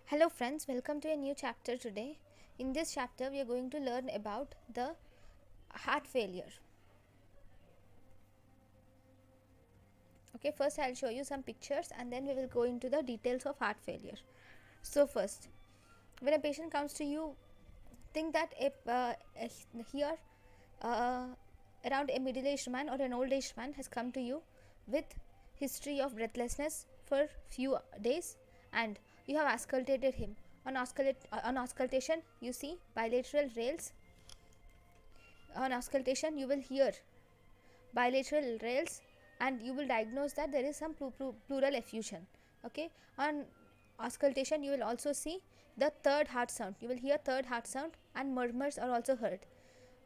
Hello friends, welcome to a new chapter today. In this chapter we are going to learn about the heart failure. Okay, first I'll show you some pictures and then we will go into the details of heart failure. So first, when a patient comes to you, think that here uh, around a middle-aged man or an old-aged man has come to you with history of breathlessness for few days and you have auscultated him. On auscultation you see bilateral rails. On auscultation you will hear bilateral rails and you will diagnose that there is some pleural effusion. Okay, on auscultation you will also see the third heart sound. You will hear third heart sound and murmurs are also heard.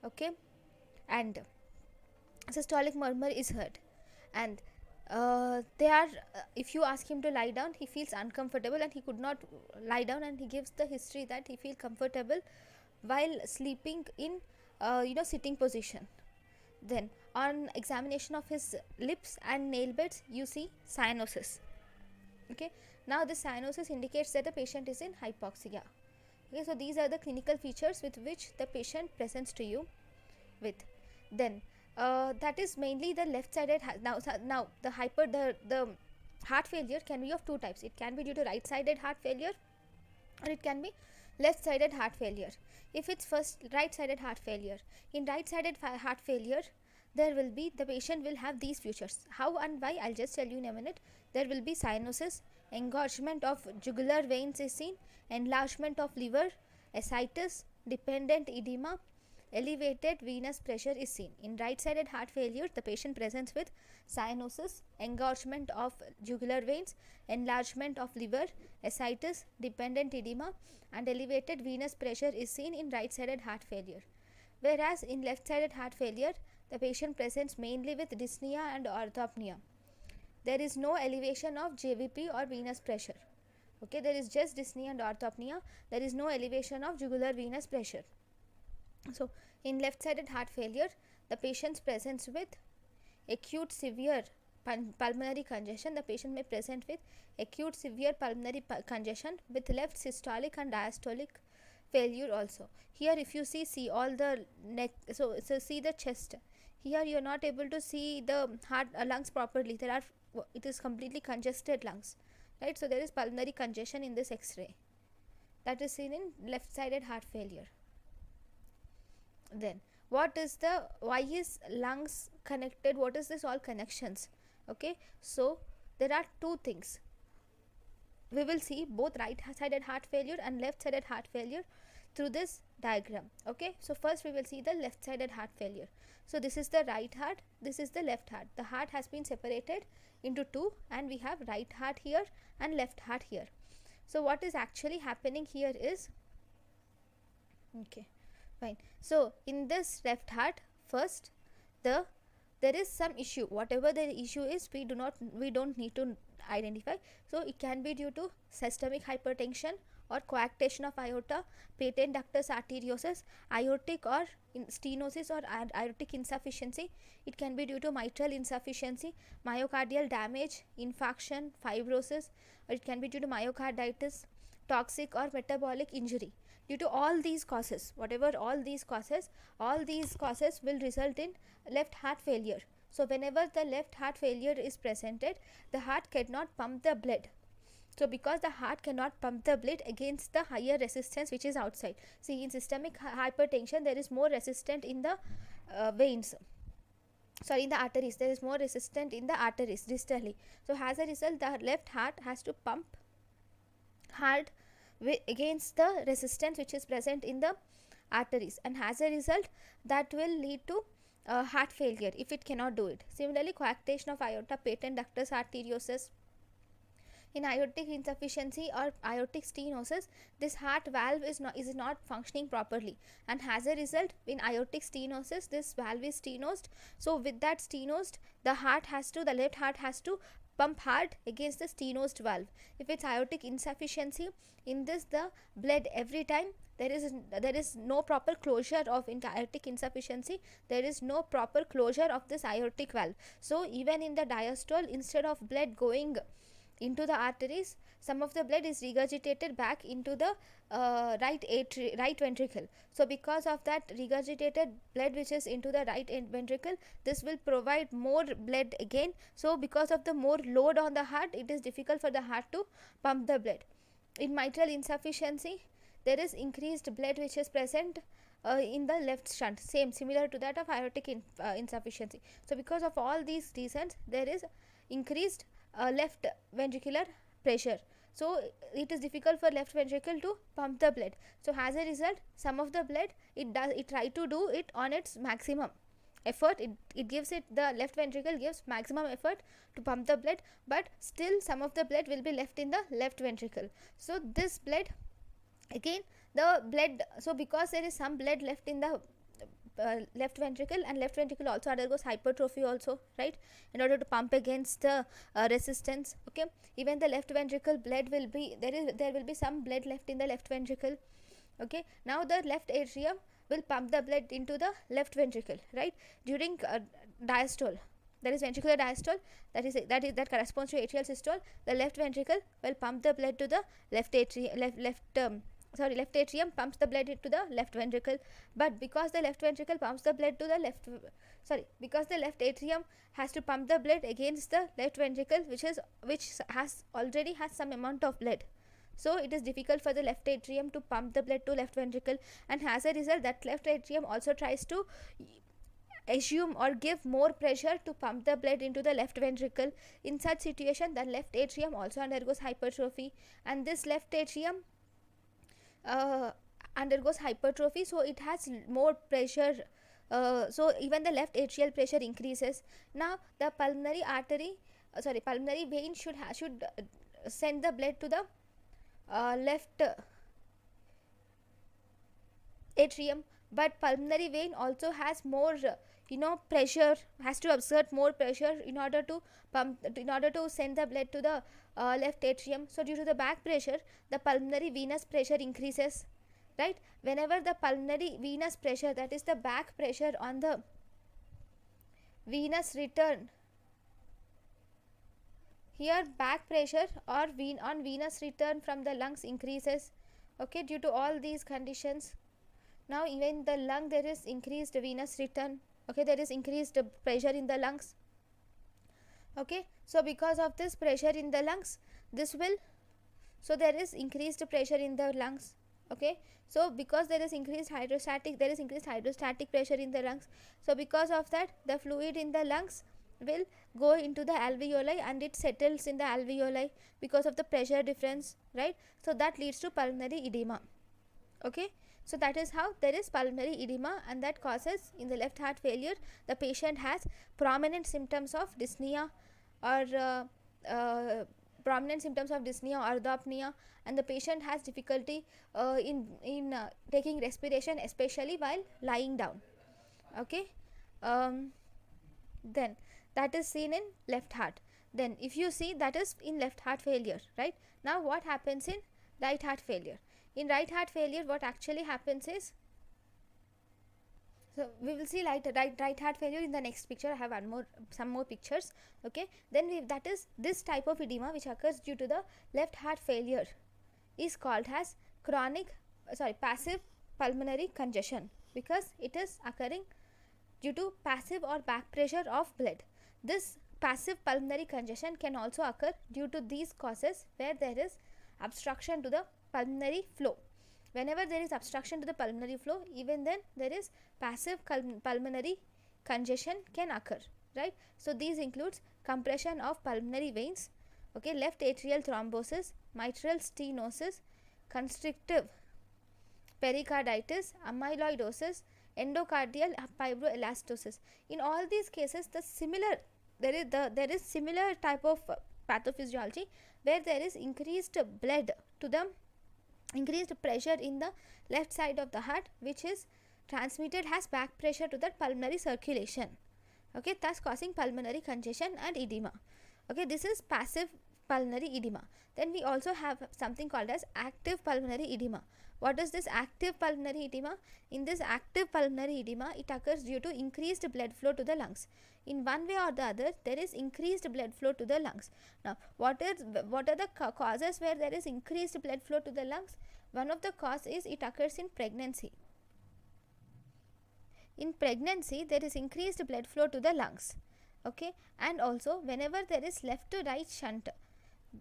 Okay, and systolic murmur is heard, and if you ask him to lie down, he feels uncomfortable and he could not lie down, and he gives the history that he feels comfortable while sleeping in sitting position. Then on examination of his lips and nail beds you see cyanosis. Okay, now this cyanosis indicates that the patient is in hypoxia. Okay, so these are the clinical features with which the patient presents to you with. Then that is mainly the left sided now the heart failure can be of two types. It can be due to right sided heart failure or it can be left sided heart failure. If it's first right sided heart failure, in right sided heart failure the patient will have these features. How and why, I'll just tell you in a minute. There will be cyanosis, engorgement of jugular veins is seen, enlargement of liver, ascites, dependent edema, elevated venous pressure is seen. In right sided heart failure the patient presents with cyanosis, engorgement of jugular veins, enlargement of liver, ascites, dependent edema and elevated venous pressure is seen in right sided heart failure. Whereas in left sided heart failure the patient presents mainly with dyspnea and orthopnea. There is no elevation of JVP or venous pressure. Okay, there is just dyspnea and orthopnea. There is no elevation of jugular venous pressure. So in left sided heart failure the patient presents with acute severe pulmonary congestion. The patient may present with acute severe pulmonary congestion with left systolic and diastolic failure also. Here if you see all the neck, so see the chest. Here you are not able to see the heart lungs properly. It is completely congested lungs, right? So there is pulmonary congestion in this X-ray. That is seen in left sided heart failure. Then why is lungs connected? What is this all connections? Okay, so there are two things. We will see both right sided heart failure and left sided heart failure through this diagram. Okay, so first we will see the left sided heart failure. So this is the right heart, this is the left heart. The heart has been separated into two and we have right heart here and left heart here. So what is actually happening here is, okay, fine. So in this left heart, first there is some issue. Whatever the issue is, we don't need to identify. So it can be due to systemic hypertension or coarctation of aorta, patent ductus arteriosus, aortic or stenosis or aortic insufficiency. It can be due to mitral insufficiency, myocardial damage, infarction, fibrosis, or it can be due to myocarditis, toxic or metabolic injury. Due to all these causes, all these causes will result in left heart failure. So whenever the left heart failure is presented, the heart cannot pump the blood. So because the heart cannot pump the blood against the higher resistance which is outside. See, in systemic hypertension there is more resistant in the veins. Sorry, in the arteries. There is more resistant in the arteries distally. So as a result the left heart has to pump hard against the resistance which is present in the arteries, and as a result that will lead to heart failure if it cannot do it. Similarly, coarctation of aorta, patent ductus arteriosus. In aortic insufficiency or aortic stenosis, this heart valve is not functioning properly, and as a result in aortic stenosis this valve is stenosed. So with that stenosed, the left heart has to pump hard against the stenosed valve. If it's aortic insufficiency, in this the blood every time there is no proper closure of aortic insufficiency, there is no proper closure of this aortic valve. So even in the diastole, instead of blood going into the arteries, some of the blood is regurgitated back into the right ventricle. So because of that regurgitated blood which is into the right ventricle, this will provide more blood again. So because of the more load on the heart, it is difficult for the heart to pump the blood. In mitral insufficiency, there is increased blood which is present in the left shunt, similar to that of aortic insufficiency. So because of all these reasons, there is increased left ventricular pressure. So it is difficult for left ventricle to pump the blood. So as a result, some of the blood it try to do it on its maximum effort. It gives it, the left ventricle gives maximum effort to pump the blood, but still some of the blood will be left in the left ventricle. So this blood, again the blood, so because there is some blood left in the left ventricle, and left ventricle also undergoes hypertrophy also, right, in order to pump against the resistance. Okay, even the left ventricle blood will be there will be some blood left in the left ventricle. Okay, now the left atrium will pump the blood into the left ventricle, right, during diastole. That is ventricular diastole, that corresponds to atrial systole. The left ventricle will pump the blood to the left atrium pumps the blood into the left ventricle. But because the left ventricle pumps the blood to the because the left atrium has to pump the blood against the left ventricle, which has already has some amount of blood, so it is difficult for the left atrium to pump the blood to left ventricle, and as a result, that left atrium also tries to assume or give more pressure to pump the blood into the left ventricle. In such situation, the left atrium also undergoes hypertrophy, and this left atrium undergoes hypertrophy, so it has more pressure. So even the left atrial pressure increases. Now the pulmonary vein should send the blood to the left atrium, but pulmonary vein also has more pressure, has to exert more pressure in order to send the blood to the left atrium. So due to the back pressure, the pulmonary venous pressure increases, right. Whenever the pulmonary venous pressure, that is the back pressure on the venous return, here back pressure or on venous return from the lungs increases. Okay, due to all these conditions, now even the lung, there is increased venous return. Okay, there is increased pressure in the lungs. Okay, so because of this pressure in the lungs, there is increased pressure in the lungs. Okay, so because there is increased hydrostatic pressure in the lungs, so because of that, the fluid in the lungs will go into the alveoli and it settles in the alveoli because of the pressure difference, right. So that leads to pulmonary edema. Okay, so that is how there is pulmonary edema, and that causes, in the left heart failure, the patient has prominent symptoms of dyspnea or orthopnea, and the patient has difficulty in taking respiration, especially while lying down. Okay, then that is seen in left heart. Then if you see, that is in left heart failure, right. Now what happens in right heart failure? In right heart failure, what actually happens is, so we will see right heart failure in the next picture. I have some more pictures. Okay, then that is this type of edema which occurs due to the left heart failure is called as passive pulmonary congestion, because it is occurring due to passive or back pressure of blood. This passive pulmonary congestion can also occur due to these causes, where there is obstruction to the pulmonary flow. Whenever there is obstruction to the pulmonary flow, even then there is passive pulmonary congestion can occur, right. So these includes compression of pulmonary veins, okay, left atrial thrombosis, mitral stenosis, constrictive pericarditis, amyloidosis, endocardial fibroelastosis. In all these cases, there is similar type of pathophysiology, where there is increased pressure in the left side of the heart, which is transmitted as back pressure to the pulmonary circulation. Okay, thus causing pulmonary congestion and edema. Okay, this is passive pulmonary edema. Then we also have something called as active pulmonary edema. What is this active pulmonary edema? In this active pulmonary edema, it occurs due to increased blood flow to the lungs. In one way or the other, there is increased blood flow to the lungs. Now, what are the causes where there is increased blood flow to the lungs? One of the cause is it occurs in pregnancy. In pregnancy, there is increased blood flow to the lungs. Okay, and also whenever there is left to right shunt,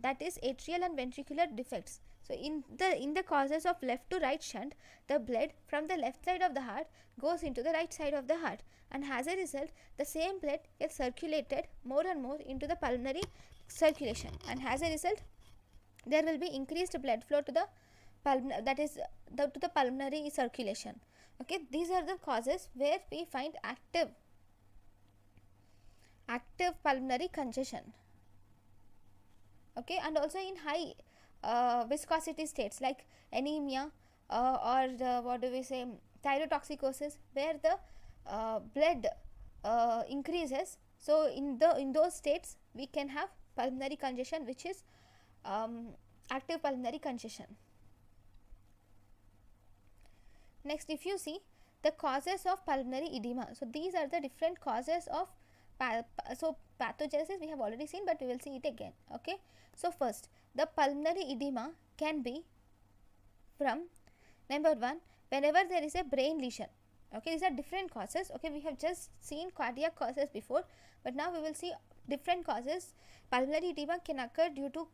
that is atrial and ventricular defects. So in the causes of left to right shunt, the blood from the left side of the heart goes into the right side of the heart, and as a result, the same blood gets circulated more and more into the pulmonary circulation, and as a result, there will be increased blood flow to the pulmonary circulation. Okay, these are the causes where we find active pulmonary congestion. Okay, and also in high viscosity states like anemia or thyrotoxicosis, where the blood increases. So in those states we can have pulmonary congestion, which is active pulmonary congestion. Next, if you see the causes of pulmonary edema, so these are the different causes of pathogenesis we have already seen, but we will see it again. Okay, so first, the pulmonary edema can be from, number one, whenever there is a brain lesion. Okay, these are different causes. Okay, we have just seen cardiac causes before, but now we will see different causes. Pulmonary edema can occur due to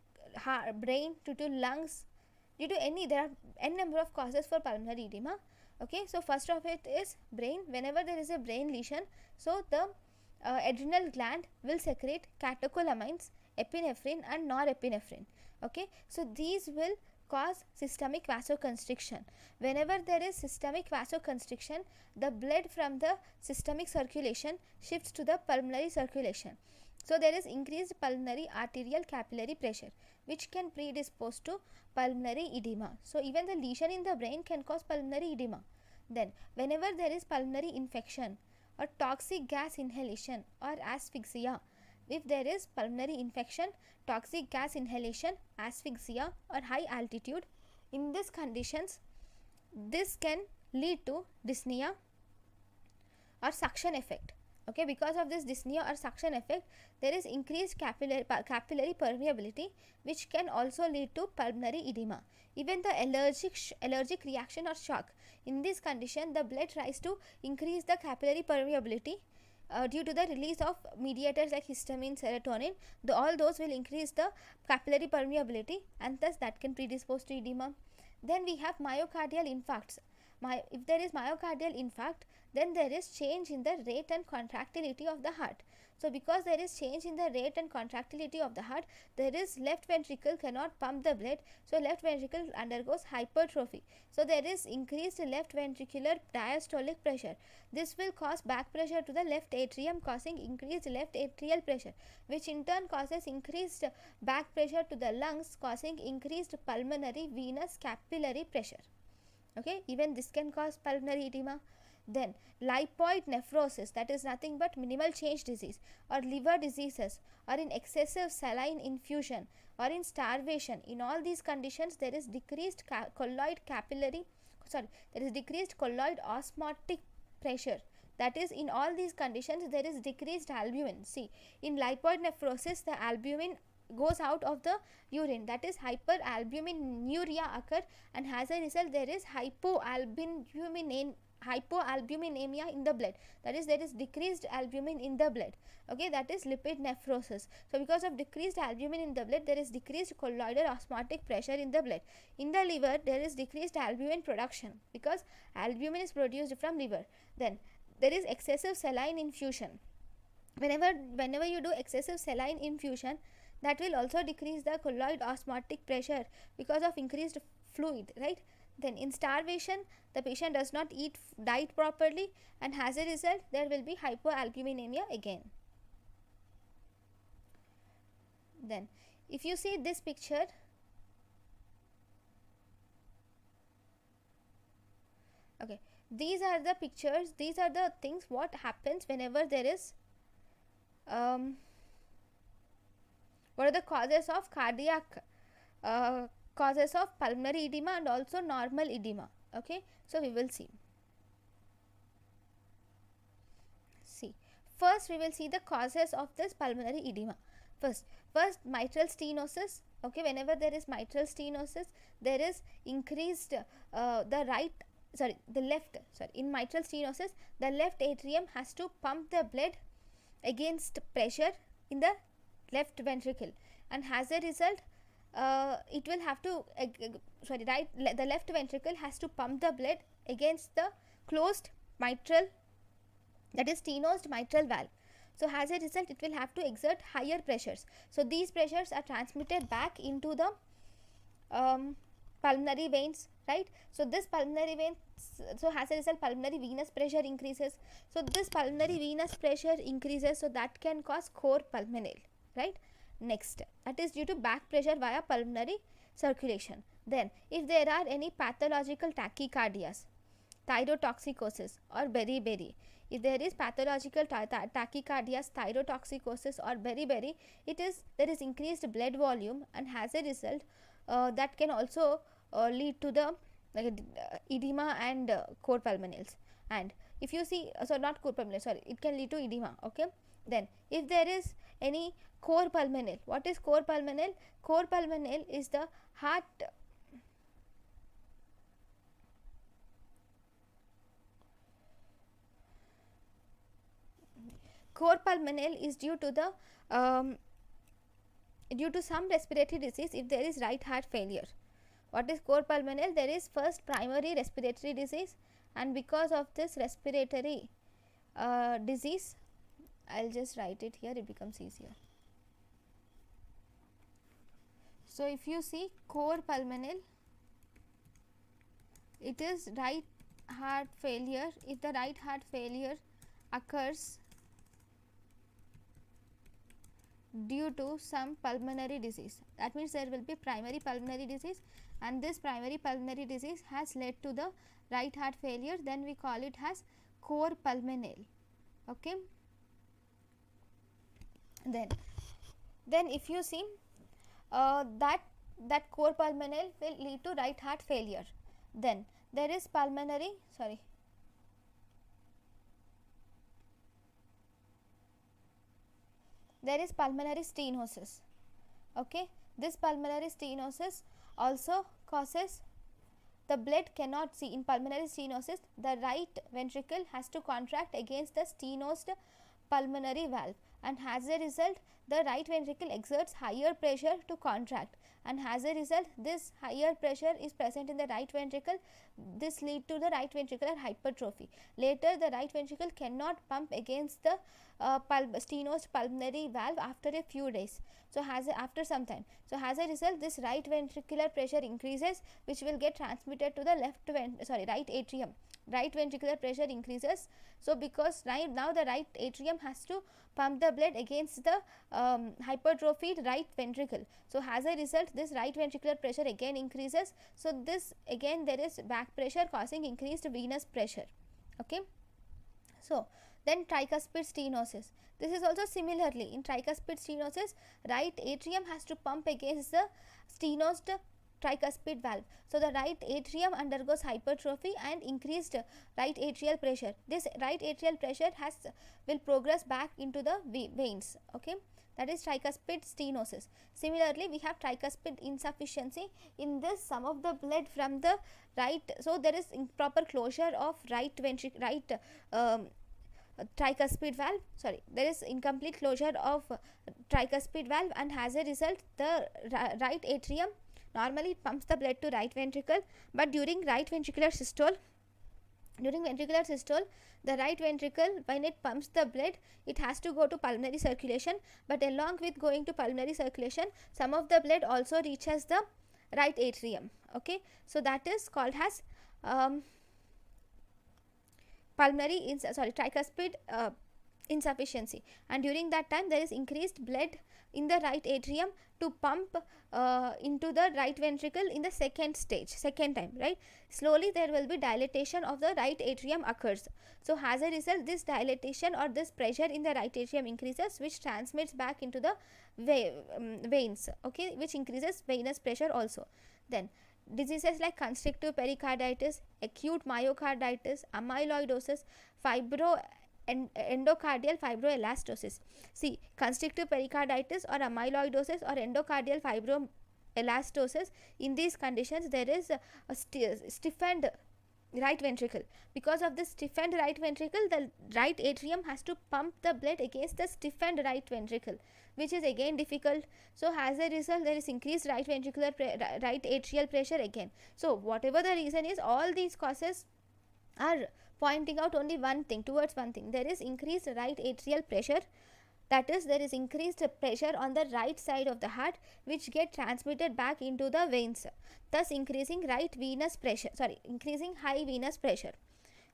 brain, due to lungs, due to there are n number of causes for pulmonary edema. Okay, so first of it is brain. Whenever there is a brain lesion, so the adrenal gland will secrete catecholamines, epinephrine and norepinephrine. Okay, so these will cause systemic vasoconstriction. Whenever there is systemic vasoconstriction, the blood from the systemic circulation shifts to the pulmonary circulation. So there is increased pulmonary arterial capillary pressure, which can predispose to pulmonary edema. So even the lesion in the brain can cause pulmonary edema. Then whenever there is pulmonary infection or toxic gas inhalation or asphyxia, if there is pulmonary infection, toxic gas inhalation, asphyxia or high altitude, in these conditions, this can lead to dyspnea or suction effect. Okay, because of this dyspnea or suction effect, there is increased capillary permeability, which can also lead to pulmonary edema. Even the allergic reaction or shock, in this condition, the blood tries to increase the capillary permeability due to the release of mediators like histamine, serotonin. All those will increase the capillary permeability, and thus that can predispose to edema. Then we have myocardial infarcts. If there is myocardial infarct, then there is change in the rate and contractility of the heart. So because there is change in the rate and contractility of the heart, there is left ventricle cannot pump the blood, so left ventricle undergoes hypertrophy. So there is increased left ventricular diastolic pressure. This will cause back pressure to the left atrium, causing increased left atrial pressure, which in turn causes increased back pressure to the lungs, causing increased pulmonary venous capillary pressure. Okay, even this can cause pulmonary edema. Then lipoid nephrosis, that is nothing but minimal change disease, or liver diseases, or in excessive saline infusion, or in starvation. In all these conditions, there is decreased decreased colloid osmotic pressure. That is, in all these conditions, there is decreased albumin. See, in lipoid nephrosis, the albumin goes out of the urine, that is hyperalbuminuria occur, and as a result there is hypoalbuminemia in the blood, that is there is decreased albumin in the blood. Okay, that is lipid nephrosis. So because of decreased albumin in the blood, there is decreased colloidal osmotic pressure in the blood. In the liver, there is decreased albumin production because albumin is produced from liver. Then there is excessive saline infusion. Whenever you do excessive saline infusion, that will also decrease the colloid osmotic pressure because of increased fluid, right? Then in starvation, the patient does not diet properly, and as a result there will be hypoalbuminemia again. Then if you see this picture, okay, these are the pictures, these are the things what happens whenever there is What are the causes of cardiac causes of pulmonary edema and also normal edema? Okay, so we will see. First we will see the causes of this pulmonary edema. First mitral stenosis. Okay, whenever there is mitral stenosis, there is increased in mitral stenosis, the left atrium has to pump the blood against pressure in the left ventricle, and as a result it will have to the left ventricle has to pump the blood against the closed mitral, that is stenosed mitral valve. So as a result it will have to exert higher pressures. So these pressures are transmitted back into the pulmonary veins, right? So this pulmonary veins, so as a result pulmonary venous pressure increases. So this pulmonary venous pressure increases, so that can cause cor pulmonale, right? Next, that is due to back pressure via pulmonary circulation. Then if there are any pathological tachycardias, thyrotoxicosis or beriberi, if there is pathological tachycardias, thyrotoxicosis or beriberi, there is increased blood volume, and as a result that can also lead to the edema and cor pulmonales. And if you see, not cor pulmonale, sorry, it can lead to edema. Okay, then if there is any cor pulmonale, what is cor pulmonale? Cor pulmonale is the heart cor pulmonale is due to the due to some respiratory disease. If there is right heart failure, what is cor pulmonale? There is first primary respiratory disease, and because of this respiratory disease, I'll just write it here, it becomes easier. So if you see cor pulmonale, it is right heart failure. If the right heart failure occurs due to some pulmonary disease, that means there will be primary pulmonary disease, and this primary pulmonary disease has led to the right heart failure, then we call it as cor pulmonale. Okay, then if you see that cor pulmonale will lead to right heart failure. Then there is pulmonary stenosis. Okay, this pulmonary stenosis also causes the blood cannot see. In pulmonary stenosis, the right ventricle has to contract against the stenosed pulmonary valve, and as a result the right ventricle exerts higher pressure to contract, and as a result this higher pressure is present in the right ventricle. This lead to the right ventricular hypertrophy. Later the right ventricle cannot pump against the stenosed pulmonary valve after a few days, after some time. So as a result this right ventricular pressure increases, which will get transmitted to the right atrium. Right ventricular pressure increases, so because now the right atrium has to pump the blood against the hypertrophied right ventricle. So as a result this right ventricular pressure again increases, so this again there is back pressure causing increased venous pressure. Okay, so then tricuspid stenosis. This is also similarly, in tricuspid stenosis right atrium has to pump against the stenosed tricuspid valve. So the right atrium undergoes hypertrophy and increased right atrial pressure. This right atrial pressure will progress back into the veins. Okay, that is tricuspid stenosis. Similarly, we have tricuspid insufficiency. In this, some of the blood from the right, so there is improper closure of right tricuspid valve, there is incomplete closure of tricuspid valve, and as a result the right atrium normally pumps the blood to right ventricle, but during ventricular systole, the right ventricle, when it pumps the blood, it has to go to pulmonary circulation, but along with going to pulmonary circulation, some of the blood also reaches the right atrium. Okay, so that is called as tricuspid insufficiency, and during that time there is increased blood in the right atrium to pump into the right ventricle in the second time, right? Slowly there will be dilatation of the right atrium occurs. So as a result, this dilatation or this pressure in the right atrium increases, which transmits back into the veins, okay, which increases venous pressure also. Then diseases like constrictive pericarditis, acute myocarditis, amyloidosis, endocardial fibroelastosis. See, constrictive pericarditis or amyloidosis or endocardial fibroelastosis, in these conditions there is a stiffened right ventricle. Because of this stiffened right ventricle, the right atrium has to pump the blood against the stiffened right ventricle, which is again difficult. So as a result, there is increased right ventricular right atrial pressure again. So whatever the reason is, all these causes are pointing out only one thing, towards one thing. There is increased right atrial pressure, that is, there is increased pressure on the right side of the heart, which get transmitted back into the veins, thus increasing increasing high venous pressure.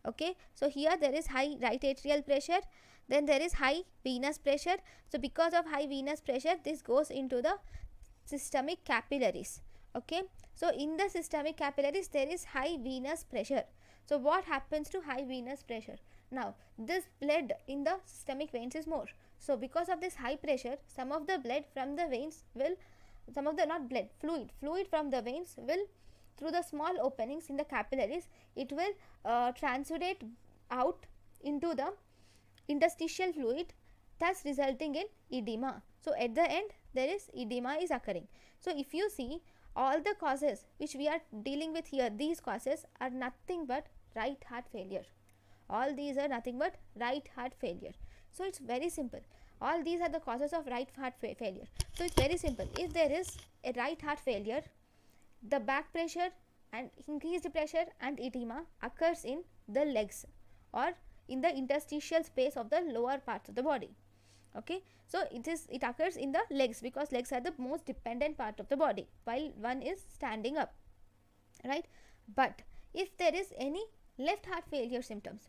Okay, so here there is high right atrial pressure, then there is high venous pressure. So because of high venous pressure, this goes into the systemic capillaries. Okay, so in the systemic capillaries there is high venous pressure. So what happens to high venous pressure? Now this blood in the systemic veins is more. So because of this high pressure, some of the blood from the veins will, some of the, not blood, fluid from the veins will, through the small openings in the capillaries, it will transudate out into the interstitial fluid, thus resulting in edema. So at the end there is edema is occurring. So if you see, all the causes which we are dealing with here, these causes are nothing but right heart failure. All these are nothing but right heart failure. So it's very simple. All these are the causes of right heart failure. So it's very simple. If there is a right heart failure, the back pressure and increased pressure and edema occurs in the legs or in the interstitial space of the lower parts of the body. Okay, so it occurs in the legs, because legs are the most dependent part of the body while one is standing up, right? But if there is any left heart failure symptoms,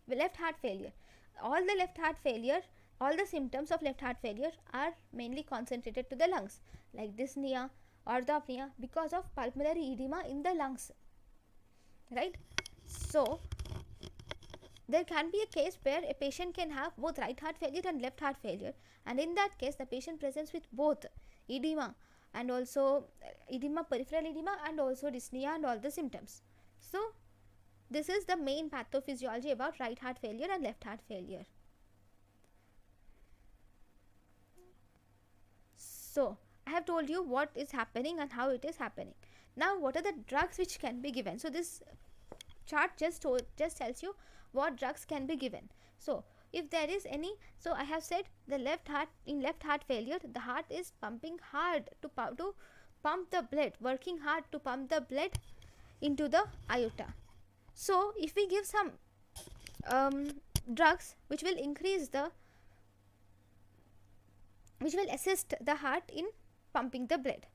all the symptoms of left heart failure are mainly concentrated to the lungs, like dyspnea, orthopnea, because of pulmonary edema in the lungs, right? So there can be a case where a patient can have both right heart failure and left heart failure, and in that case the patient presents with both edema and also peripheral edema, and also dyspnea and all the symptoms. So this is the main pathophysiology about right heart failure and left heart failure. So I have told you what is happening and how it is happening. Now what are the drugs which can be given? So this chart just tells you what drugs can be given. So if there is any, so I have said the left heart, in left heart failure, the heart is pumping hard to pump the blood, working hard to pump the blood into the aorta. So if we give some drugs which will assist the heart in pumping the blood,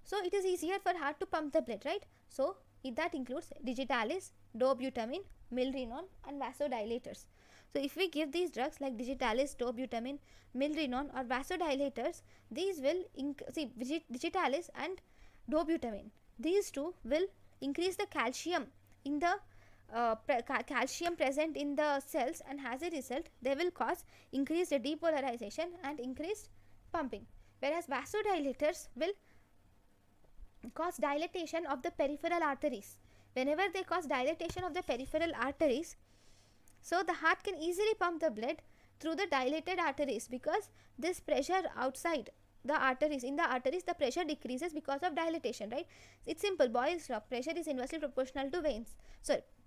so it is easier for heart to pump the blood, right? So that includes digitalis, dobutamine, milrinone and vasodilators. So if we give these drugs like digitalis, dobutamine, milrinone or vasodilators, these will digitalis and dobutamine, these two will increase the calcium in the calcium present in the cells, and as a result they will cause increased depolarization and increased pumping, whereas vasodilators will cause dilatation of the peripheral arteries. Whenever they cause dilatation of the peripheral arteries, so the heart can easily pump the blood through the dilated arteries, because this pressure outside the arteries, in the arteries, the pressure decreases because of dilatation, right? It's simple, Boyle's law, pressure is inversely proportional to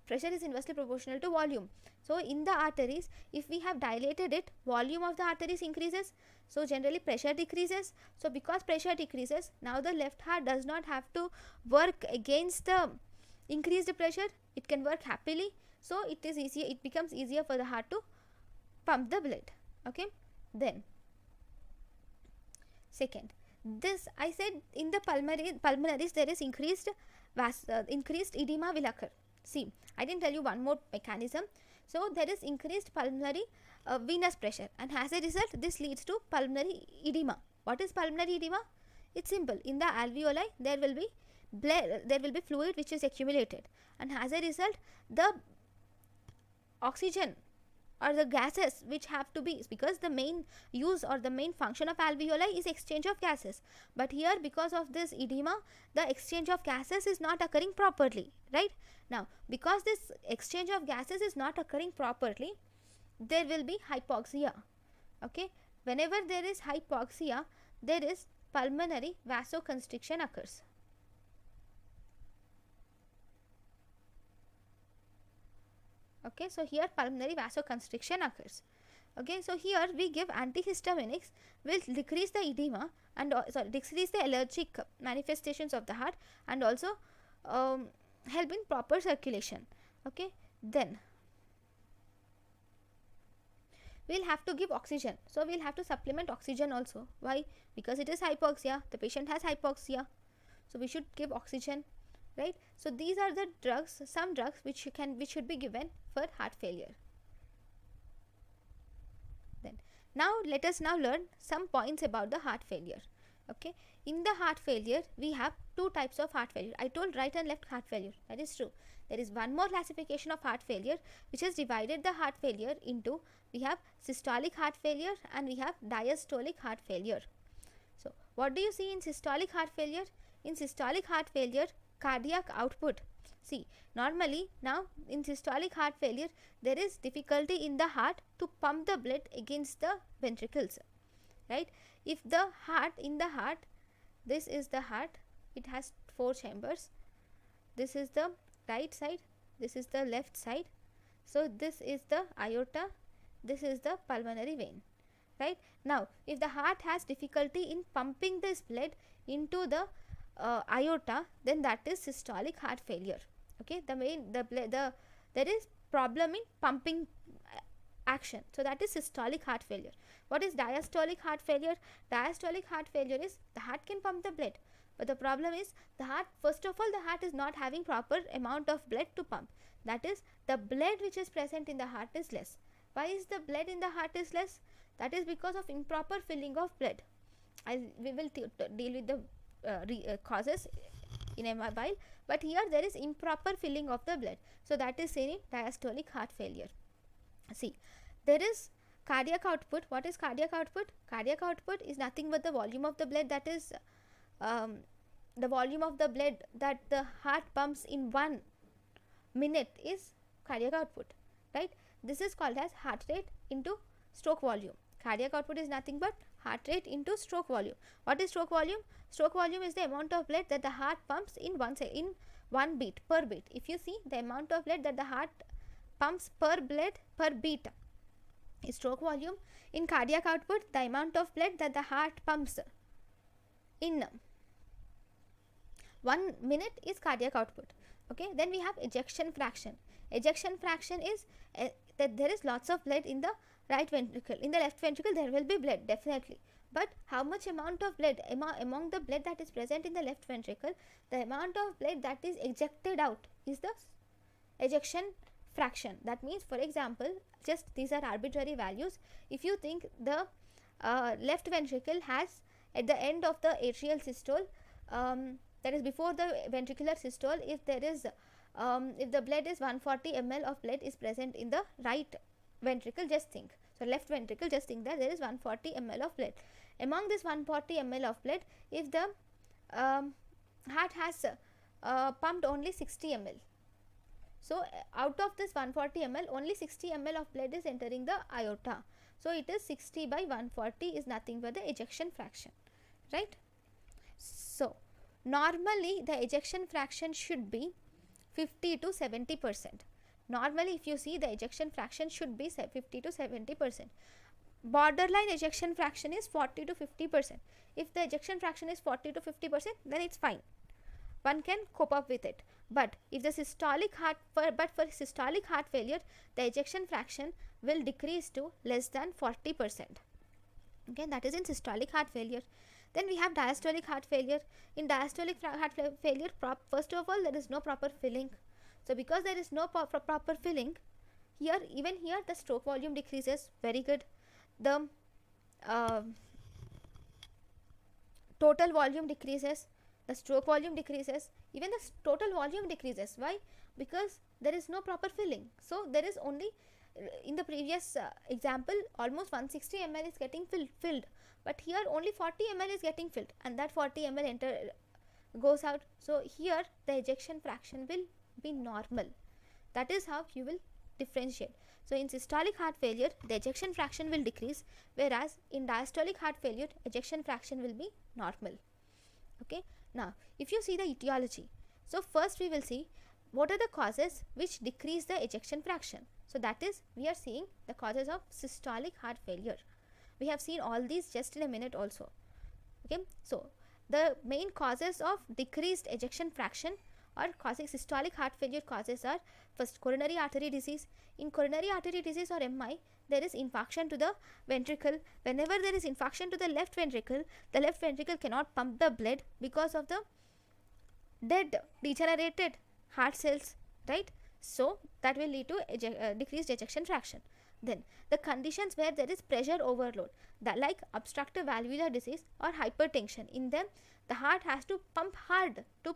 pressure is inversely proportional to volume. So in the arteries, if we have dilated it, volume of the arteries increases, so generally pressure decreases. So because pressure decreases, now the left heart does not have to work against the increased pressure, it can work happily. So it becomes easier for the heart to pump the blood. Okay, then second, this I said in the pulmonaries there is increased edema will occur. See, I didn't tell you one more mechanism. So there is increased pulmonary venous pressure, and as a result this leads to pulmonary edema. What is pulmonary edema? It's simple. In the alveoli there will be fluid which is accumulated, and as a result the oxygen or the gases which have to be, because the main use or the main function of alveoli is exchange of gases, but here because of this edema the exchange of gases is not occurring properly, right? Now because this exchange of gases is not occurring properly, there will be hypoxia. Okay, whenever there is hypoxia, there is pulmonary vasoconstriction occurs. Okay, so here pulmonary vasoconstriction occurs. Okay, so here we give antihistaminics, will decrease the edema and decrease the allergic manifestations of the heart, and also help in proper circulation. Okay, then we'll have to give oxygen, so we'll have to supplement oxygen also. Why? Because it is hypoxia, the patient has hypoxia, so we should give oxygen, right? So these are the drugs, some drugs which should be given for heart failure. Then now let us now learn some points about the heart failure. Okay, in the heart failure we have two types of heart failure. I told right and left heart failure, that is true. There is one more classification of heart failure which has divided the heart failure into, we have systolic heart failure and we have diastolic heart failure. So what do you see in systolic heart failure? In systolic heart failure, cardiac output. See, normally now in systolic heart failure there is difficulty in the heart to pump the blood against the ventricles, right? If the heart, in the heart, this is the heart, it has 4 chambers, this is the right side, this is the left side, so this is the aorta, this is the pulmonary vein, right? Now if the heart has difficulty in pumping this blood into the aorta, then that is systolic heart failure. Okay, there is problem in pumping action, so that is systolic heart failure. What is diastolic heart failure? Diastolic heart failure is the heart can pump the blood, but the problem is the heart, first of all the heart is not having proper amount of blood to pump, that is the blood which is present in the heart is less. Why is the blood in the heart is less? That is because of improper filling of blood. We will deal with the causes in a while, but here there is improper filling of the blood, so that is seen in diastolic heart failure. See, there is cardiac output. What is cardiac output? Cardiac output is nothing but the volume of the blood, that is the volume of the blood that the heart pumps in 1 minute is cardiac output, right? This is called as heart rate into stroke volume. Cardiac output is nothing but heart rate into stroke volume. What is stroke volume? Stroke volume is the amount of blood that the heart pumps in one beat, per beat. If you see the amount of blood that the heart pumps per beat is stroke volume. In cardiac output, the amount of blood that the heart pumps in 1 minute is cardiac output. Okay, then we have ejection fraction. Ejection fraction is that there is lots of blood in the right ventricle. In the left ventricle there will be blood, definitely, but how much amount of blood among the blood that is present in the left ventricle, the amount of blood that is ejected out is the ejection fraction. That means, for example, just these are arbitrary values. If you think the left ventricle has, at the end of the atrial systole, that is before the ventricular systole, if there is if the blood is 140 ml of blood is present in the right ventricle, just think, so left ventricle, just think that there is 140 ml of blood. Among this 140 ml of blood, if the heart has pumped only 60 ml, so out of this 140 ml, only 60 ml of blood is entering the aorta, so it is 60 by 140 is nothing but the ejection fraction, right? So normally the ejection fraction should be 50 to 70%. Normally if you see, the ejection fraction should be 50 to 70%. Borderline ejection fraction is 40 to 50%. If the ejection fraction is 40 to 50%, then it's fine, one can cope up with it. But if the systolic heart for systolic heart failure, the ejection fraction will decrease to less than 40%. Okay, that is in systolic heart failure. Then we have diastolic heart failure. In diastolic heart failure, first of all, there is no proper filling. So because there is no proper filling, Here, even here, the stroke volume decreases. Very good. The uh, total volume decreases. The stroke volume decreases. Even the total volume decreases. Why? Because there is no proper filling. So there is only, in the previous example, almost 160 ml is getting filled, but here only 40 ml is getting filled, and that 40 ml goes out. So here the ejection fraction will be normal. That is how you will differentiate. So in systolic heart failure, the ejection fraction will decrease, whereas in diastolic heart failure, ejection fraction will be normal. Okay. Now, if you see the etiology, so first we will see what are the causes which decrease the ejection fraction. So that is, we are seeing the causes of systolic heart failure. We have seen all these just in a minute also. Okay. So the main causes of decreased ejection fraction or causing systolic heart failure causes are, first, coronary artery disease. In coronary artery disease or MI, there is infarction to the ventricle. Whenever there is infarction to the left ventricle cannot pump the blood because of the dead, degenerated heart cells, right? So that will lead to decreased ejection fraction. Then the conditions where there is pressure overload, like obstructive valvular disease or hypertension, in them the heart has to pump hard to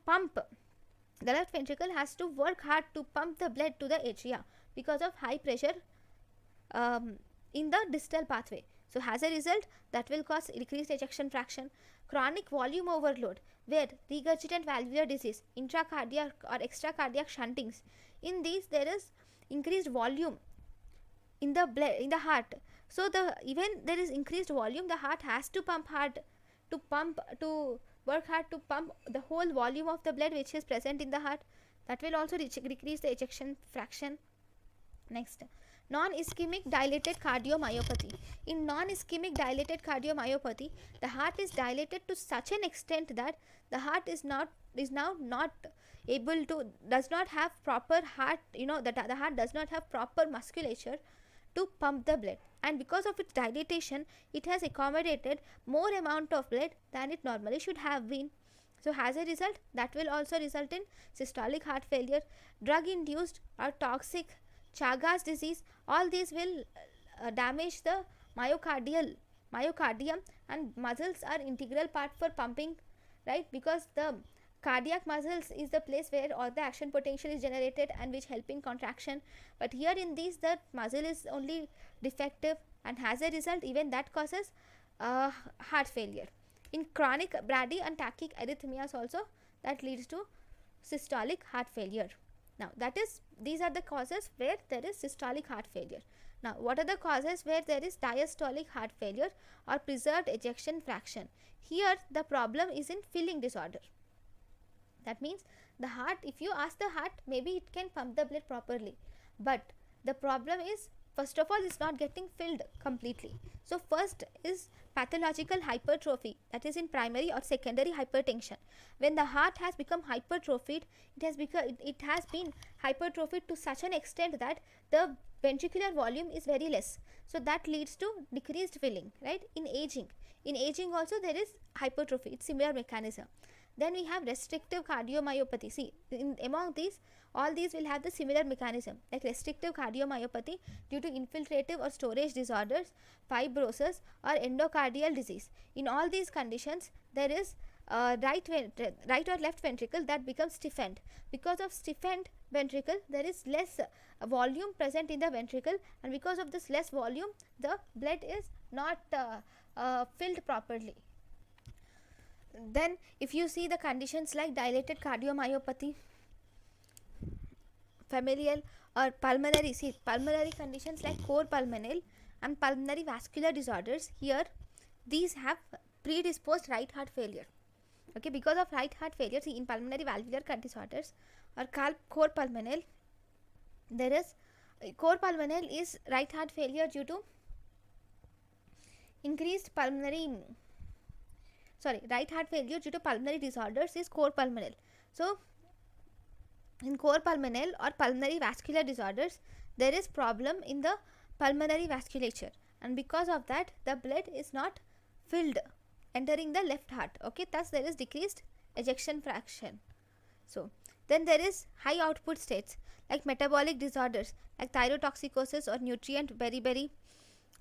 pump. The left ventricle has to work hard to pump the blood to the atria because of high pressure in the distal pathway. So as a result, that will cause decreased ejection fraction. Chronic volume overload, where regurgitant valvular disease, intracardiac or extracardiac shuntings, in these there is increased volume in the blood, in the heart. So even there is increased volume, the heart has to pump hard to work hard to pump the whole volume of the blood which is present in the heart. That will also decrease the ejection fraction. Next, non-ischemic dilated cardiomyopathy. In non-ischemic dilated cardiomyopathy, the heart is dilated to such an extent that the heart is now not able to, does not have proper heart, the heart does not have proper musculature to pump the blood, and because of its dilatation, it has accommodated more amount of blood than it normally should have been. So as a result, that will also result in systolic heart failure. Drug induced or toxic Chagas disease, all these will damage the myocardium, and muscles are integral part for pumping, right? Because the cardiac muscles is the place where all the action potential is generated and which helping contraction, but here in these the muscle is only defective, and as a result even that causes heart failure. In chronic brady and tachyc arrhythmias also, that leads to systolic heart failure. Now these are the causes where there is systolic heart failure. Now what are the causes where there is diastolic heart failure or preserved ejection fraction? Here the problem is in filling disorder. That means the heart, if you ask the heart, maybe it can pump the blood properly, but the problem is, first of all, it's not getting filled completely. So first is pathological hypertrophy, that is in primary or secondary hypertension. When the heart has become hypertrophied, it has been hypertrophied to such an extent that the ventricular volume is very less. So that leads to decreased filling, right? In aging also there is hypertrophy, it's similar mechanism. Then we have restrictive cardiomyopathy. See, among these, all these will have the similar mechanism, like restrictive cardiomyopathy due to infiltrative or storage disorders, fibrosis or endocardial disease. In all these conditions, there is right or left ventricle that becomes stiffened. Because of stiffened ventricle, there is less volume present in the ventricle, and because of this less volume, the blood is not filled properly. Then if you see the conditions like dilated cardiomyopathy, familial or pulmonary, see pulmonary conditions like core pulmonale and pulmonary vascular disorders, here these have predisposed right heart failure. Okay, because of right heart failure, see in pulmonary valvular disorders or core pulmonale, there is core pulmonale is right heart failure due to increased right heart failure due to pulmonary disorders is core pulmonale. So in core pulmonale or pulmonary vascular disorders, there is problem in the pulmonary vasculature, and because of that the blood is not filled entering the left heart. Okay, thus there is decreased ejection fraction. So then there is high output states like metabolic disorders like thyrotoxicosis or nutrient beriberi,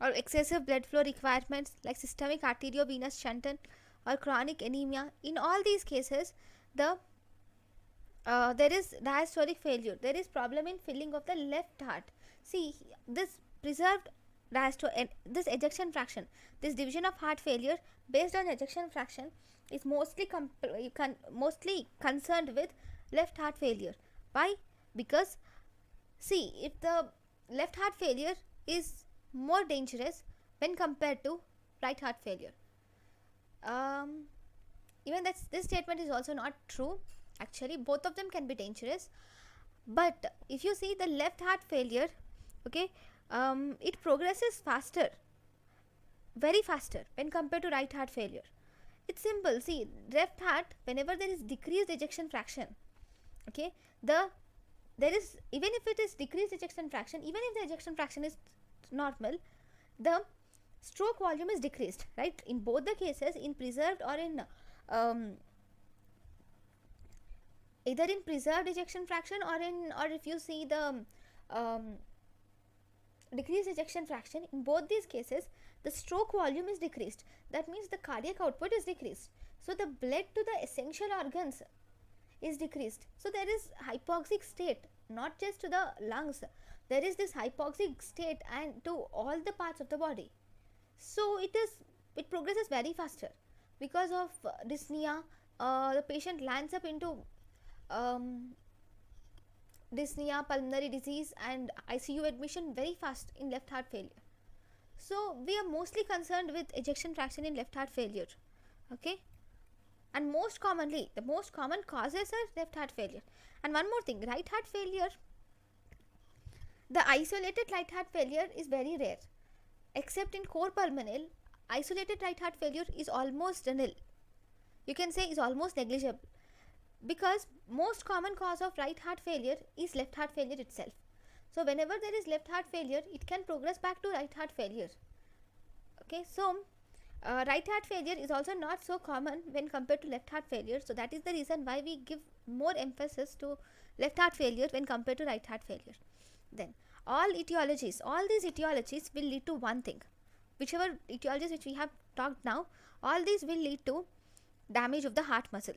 or excessive blood flow requirements like systemic arteriovenous shunting or chronic anemia. In all these cases, the there is diastolic failure. There is problem in filling of the left heart. See, this preserved this ejection fraction, this division of heart failure based on ejection fraction is mostly concerned with left heart failure. Why? Because see, if the left heart failure is more dangerous when compared to right heart failure. Even this statement is also not true. Actually, both of them can be dangerous. But if you see the left heart failure, okay, it progresses faster, very faster when compared to right heart failure. It's simple. See, left heart, whenever there is decreased ejection fraction, okay, there is, even if it is decreased ejection fraction, even if the ejection fraction is normal, the stroke volume is decreased, right? In both the cases, in preserved or in either in preserved ejection fraction or if you see the decreased ejection fraction, in both these cases the stroke volume is decreased. That means the cardiac output is decreased, so the blood to the essential organs is decreased. So there is hypoxic state, not just to the lungs, there is this hypoxic state and to all the parts of the body. So it progresses very faster. Because of dyspnea, the patient lands up into dyspnea, pulmonary disease and ICU admission very fast in left heart failure. So we are mostly concerned with ejection fraction in left heart failure, okay, and most commonly the most common causes are left heart failure. And one more thing, right heart failure, the isolated right heart failure is very rare, except in cor pulmonale. Isolated right heart failure is almost nil, you can say is almost negligible, because most common cause of right heart failure is left heart failure itself. So whenever there is left heart failure, it can progress back to right heart failure, okay. So right heart failure is also not so common when compared to left heart failure. So that is the reason why we give more emphasis to left heart failure when compared to right heart failure. Then all these etiologies will lead to one thing. Whichever etiologies which we have talked now, all these will lead to damage of the heart muscle.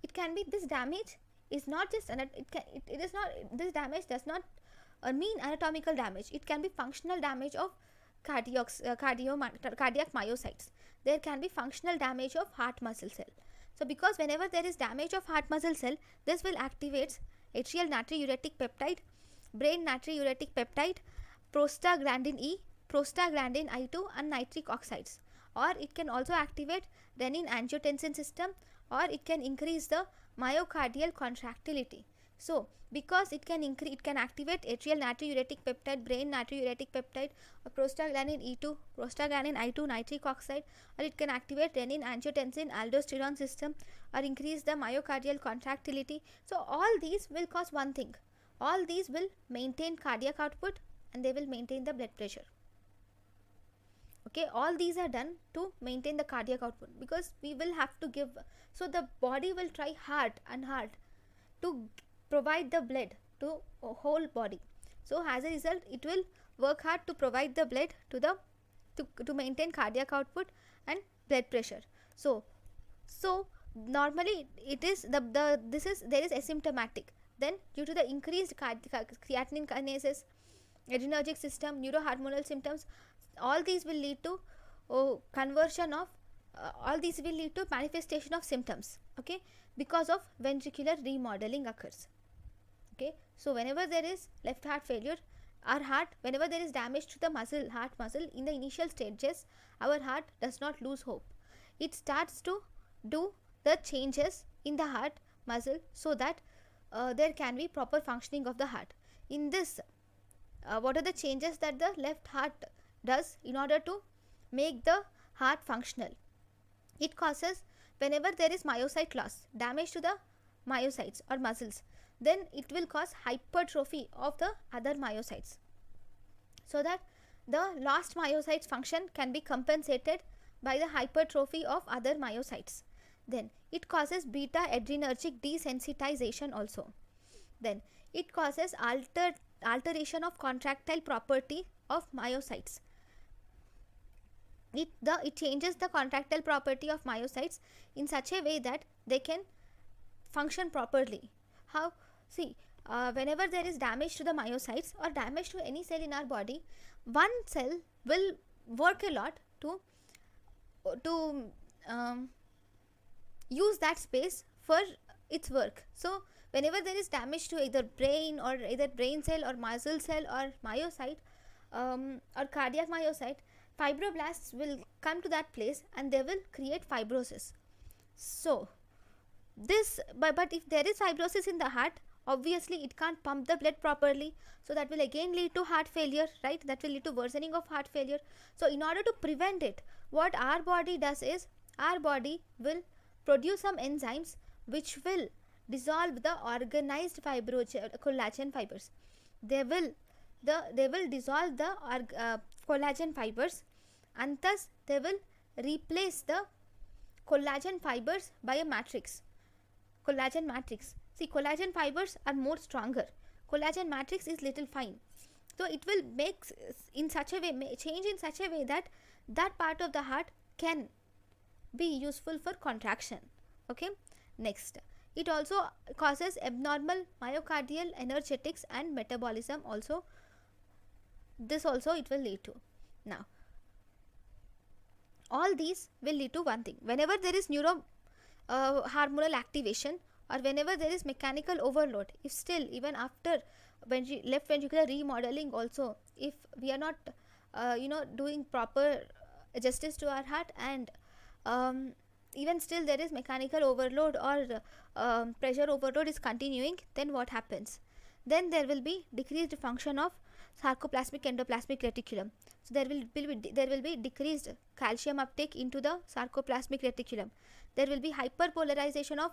It can be, this damage is not just this damage does not mean anatomical damage. It can be functional damage of cardiac myocytes. There can be functional damage of heart muscle cell. So because whenever there is damage of heart muscle cell, this will activate atrial natriuretic peptide, brain natriuretic peptide, prostaglandin E, prostaglandin I2 and nitric oxides. Or it can also activate renin angiotensin system, or it can increase the myocardial contractility. So because it can activate atrial natriuretic peptide, brain natriuretic peptide, or prostaglandin E2, prostaglandin I2, nitric oxide, or it can activate renin angiotensin aldosterone system, or increase the myocardial contractility. So all these will cause one thing, all these will maintain cardiac output and they will maintain the blood pressure, okay. All these are done to maintain the cardiac output, because we will have to give, so the body will try hard and hard to provide the blood to whole body. So as a result, it will work hard to provide the blood to the to maintain cardiac output and blood pressure. So normally it is there is asymptomatic. Then due to the increased creatinine kinases, adrenergic system, neurohormonal symptoms, all these will lead to conversion of all these will lead to manifestation of symptoms, okay, because of ventricular remodeling occurs, okay. So whenever there is left heart failure, our heart, whenever there is damage to the heart muscle in the initial stages, our heart does not lose hope. It starts to do the changes in the heart muscle so that there can be proper functioning of the heart. In this, what are the changes that the left heart does in order to make the heart functional? It causes, whenever there is myocyte loss, damage to the myocytes or muscles, then it will cause hypertrophy of the other myocytes, so that the lost myocytes function can be compensated by the hypertrophy of other myocytes. Then it causes beta adrenergic desensitization also. Then it causes alteration of contractile property of myocytes. It changes the contractile property of myocytes in such a way that they can function properly. How? See, whenever there is damage to the myocytes or damage to any cell in our body, one cell will work a lot to use that space for its work. So whenever there is damage to either brain or either brain cell or muscle cell or myocyte or cardiac myocyte, fibroblasts will come to that place and they will create fibrosis. So this, but if there is fibrosis in the heart, obviously it can't pump the blood properly, so that will again lead to heart failure, right? That will lead to worsening of heart failure. So in order to prevent it, what our body does is, our body will produce some enzymes which will dissolve the organized collagen fibers. They will dissolve the collagen fibers, and thus they will replace the collagen fibers by a matrix, collagen matrix. See, collagen fibers are more stronger, collagen matrix is little fine. So it will make in such a way, change in such a way that that part of the heart can be useful for contraction. Okay, next, it also causes abnormal myocardial energetics and metabolism also. This also it will lead to. Now all these will lead to one thing: whenever there is neuro hormonal activation, or whenever there is mechanical overload, if still even after left ventricular remodeling also, if we are not doing proper justice to our heart, and even still there is mechanical overload or pressure overload is continuing, then what happens? Then there will be decreased function of sarcoplasmic endoplasmic reticulum. So there will be decreased calcium uptake into the sarcoplasmic reticulum. There will be hyperpolarization of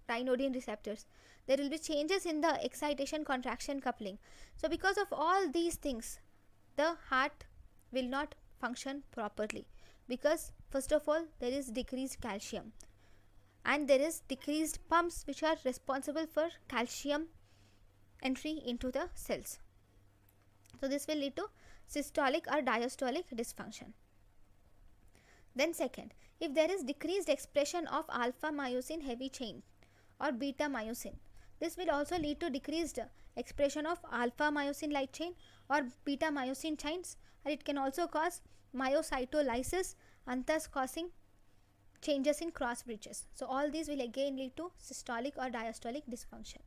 ryanodine receptors. There will be changes in the excitation contraction coupling. So because of all these things, the heart will not function properly, because first of all there is decreased calcium, and there is decreased pumps which are responsible for calcium entry into the cells. So this will lead to systolic or diastolic dysfunction. Then second, if there is decreased expression of alpha myosin heavy chain or beta myosin, this will also lead to decreased expression of alpha myosin light chain or beta myosin chains, and it can also cause myocytolysis and thus causing changes in cross bridges. So all these will again lead to systolic or diastolic dysfunction.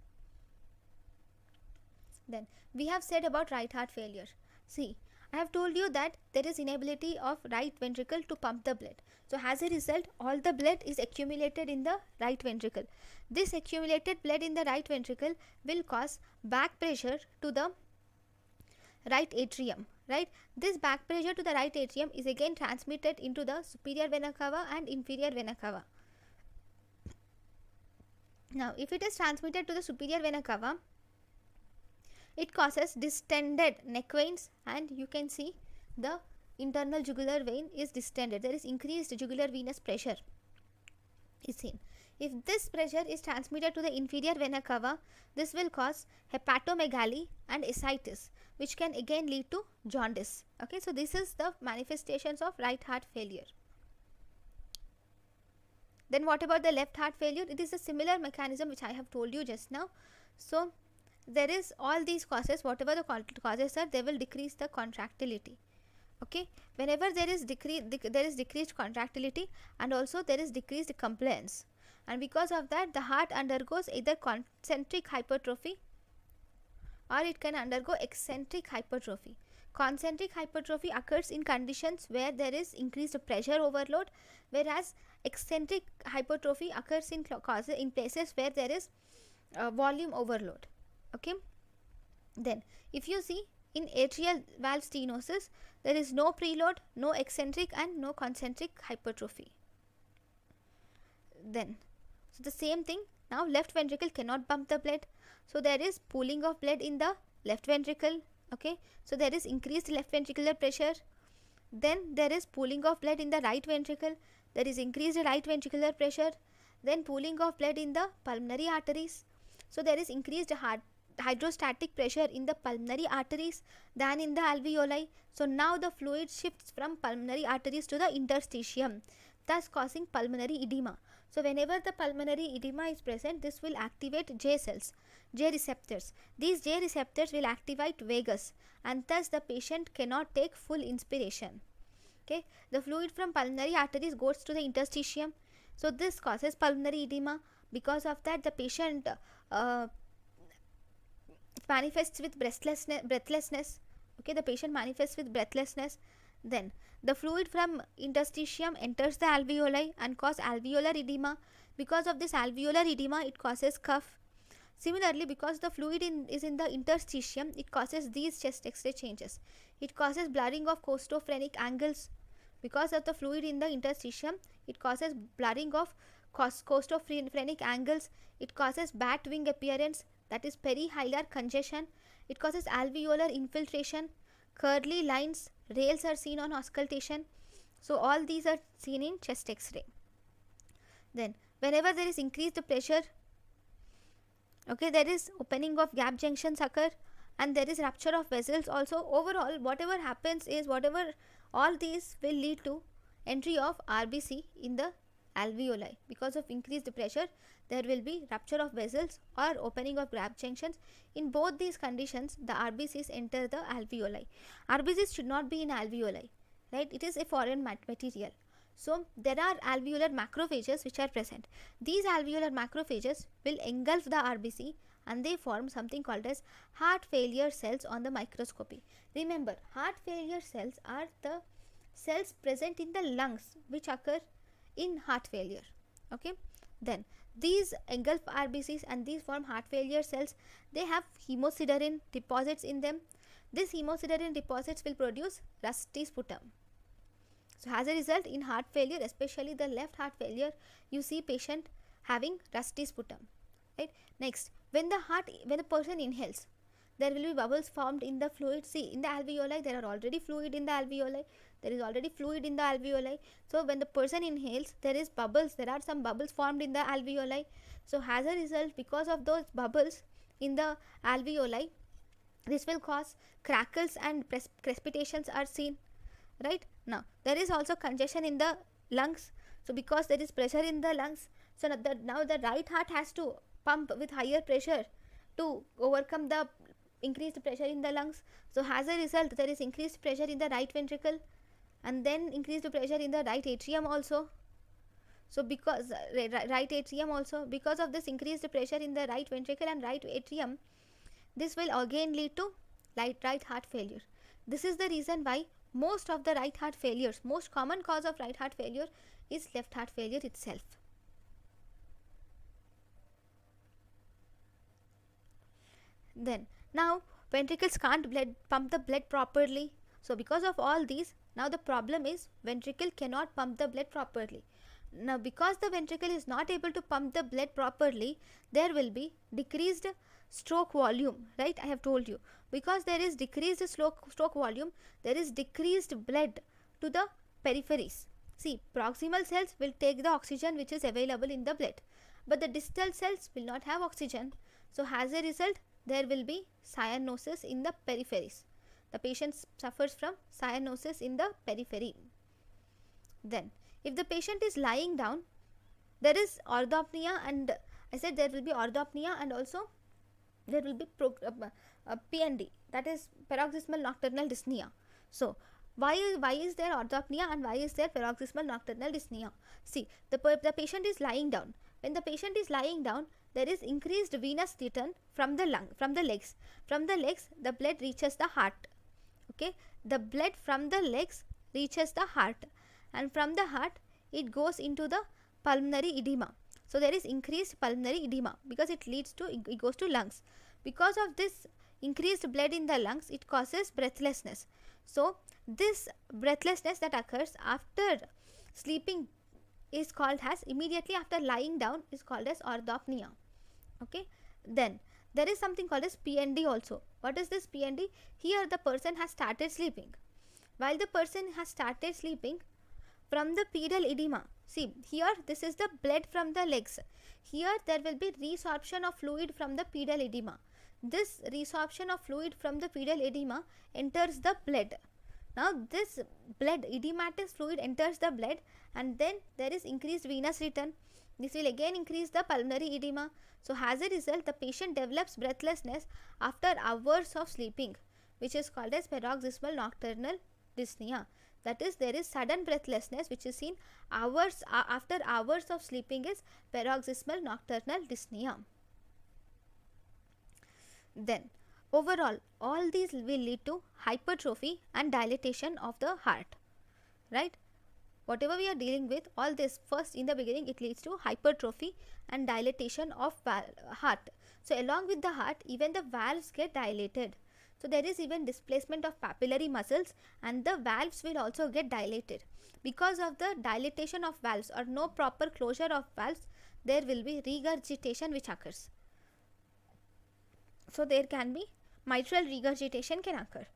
Then we have said about right heart failure. See, I have told you that there is inability of right ventricle to pump the blood. So as a result, all the blood is accumulated in the right ventricle. This accumulated blood in the right ventricle will cause back pressure to the right atrium, right? This back pressure to the right atrium is again transmitted into the superior vena cava and inferior vena cava. Now if it is transmitted to the superior vena cava, it causes distended neck veins, and you can see the internal jugular vein is distended. There is increased jugular venous pressure is seen. If this pressure is transmitted to the inferior vena cava, this will cause hepatomegaly and ascites, which can again lead to jaundice. Okay, so this is the manifestations of right heart failure. Then what about the left heart failure? It is a similar mechanism which I have told you just now. So there is all these causes, whatever the causes are, they will decrease the contractility. Okay, whenever there is decreased contractility, and also there is decreased compliance, and because of that the heart undergoes either concentric hypertrophy or it can undergo eccentric hypertrophy. Concentric hypertrophy occurs in conditions where there is increased pressure overload, whereas eccentric hypertrophy occurs in places where there is volume overload. Okay, then if you see in atrial valve stenosis, there is no preload, no eccentric and no concentric hypertrophy. Then so the same thing, now left ventricle cannot pump the blood, so there is pooling of blood in the left ventricle. Okay, so there is increased left ventricular pressure. Then there is pooling of blood in the right ventricle, there is increased right ventricular pressure. Then pooling of blood in the pulmonary arteries, so there is increased heart hydrostatic pressure in the pulmonary arteries than in the alveoli. So now the fluid shifts from pulmonary arteries to the interstitium, thus causing pulmonary edema. So whenever the pulmonary edema is present, this will activate J cells, J receptors. These J receptors will activate vagus, and thus the patient cannot take full inspiration. Okay, the fluid from pulmonary arteries goes to the interstitium, so this causes pulmonary edema. Because of that, the patient manifests with breathlessness. Okay, the patient manifests with breathlessness. Then the fluid from interstitium enters the alveoli and cause alveolar edema. Because of this alveolar edema, it causes cough. Similarly, because the fluid is in the interstitium, it causes these chest X-ray changes. It causes blurring of costophrenic angles. Because of the fluid in the interstitium, it causes blurring of costophrenic angles. It causes bat wing appearance, that is perihilar congestion. It causes alveolar infiltration, curly lines, rails are seen on auscultation. So all these are seen in chest X-ray. Then whenever there is increased pressure, okay, there is opening of gap junctions occur, and there is rupture of vessels also. Overall, whatever happens is, all these will lead to entry of RBC in the alveoli. Because of increased pressure, there will be rupture of vessels or opening of gap junctions. In both these conditions, the RBCs enter the alveoli. RBCs should not be in alveoli, right? It is a foreign material. So there are alveolar macrophages which are present. These alveolar macrophages will engulf the RBC, and they form something called as heart failure cells on the microscopy. Remember, heart failure cells are the cells present in the lungs which occur in heart failure. Okay, then these engulf RBCs and these form heart failure cells. They have hemosiderin deposits in them. This hemosiderin deposits will produce rusty sputum. So as a result, in heart failure, especially the left heart failure, you see patient having rusty sputum, right? Next, when the person inhales, there will be bubbles formed in the fluid. See, in the alveoli, there are already fluid in the alveoli. There is already fluid in the alveoli. So when the person inhales, there is bubbles. There are some bubbles formed in the alveoli. So as a result, because of those bubbles in the alveoli, this will cause crackles and crepitations are seen. Right now, there is also congestion in the lungs. So because there is pressure in the lungs, so now the right heart has to pump with higher pressure to overcome the increased pressure in the lungs. So as a result, there is increased pressure in the right ventricle, and then increased pressure in the right atrium also. So because right atrium also, because of this increased pressure in the right ventricle and right atrium, this will again lead to right heart failure. This is the reason why most of the right heart failures, most common cause of right heart failure is left heart failure itself. Then now ventricles can't pump the blood properly. So because of all these, now the problem is ventricle cannot pump the blood properly. Now because the ventricle is not able to pump the blood properly, there will be decreased stroke volume, right? I have told you, because there is decreased stroke volume, there is decreased blood to the peripheries. See, proximal cells will take the oxygen which is available in the blood, but the distal cells will not have oxygen. So as a result, there will be cyanosis in the peripheries. The patient suffers from cyanosis in the periphery. Then if the patient is lying down, there is orthopnea, and I said there will be orthopnea, and also there will be PND, that is paroxysmal nocturnal dyspnea. So why is there orthopnea and why is there paroxysmal nocturnal dyspnea? See, the patient is lying down. When the patient is lying down, there is increased venous return from the legs. From the legs, the blood reaches the heart. Okay, the blood from the legs reaches the heart, and from the heart it goes into the pulmonary edema. So there is increased pulmonary edema because it goes to lungs. Because of this increased blood in the lungs, it causes breathlessness. So this breathlessness that occurs after sleeping is called as, immediately after lying down, is called as orthopnea. Okay, then there is something called as PND also. What is this PND? Here the person has started sleeping. While the person has started sleeping, from the pedal edema, see here this is the blood from the legs. Here there will be resorption of fluid from the pedal edema. this resorption of fluid from the pedal edema enters the blood. Now this blood, edematous fluid enters the blood, and then there is increased venous return. This will again increase the pulmonary edema. So as a result, the patient develops breathlessness after hours of sleeping, which is called as paroxysmal nocturnal dyspnea. That is, there is sudden breathlessness which is seen hours after hours of sleeping is paroxysmal nocturnal dyspnea. Then overall, all these will lead to hypertrophy and dilatation of the heart, right? Whatever we are dealing with, all this, first in the beginning it leads to hypertrophy and dilatation of heart. So along with the heart, even the valves get dilated. So there is even displacement of papillary muscles, and the valves will also get dilated. Because of the dilatation of valves or no proper closure of valves, there will be regurgitation which occurs. So there can be mitral regurgitation can occur.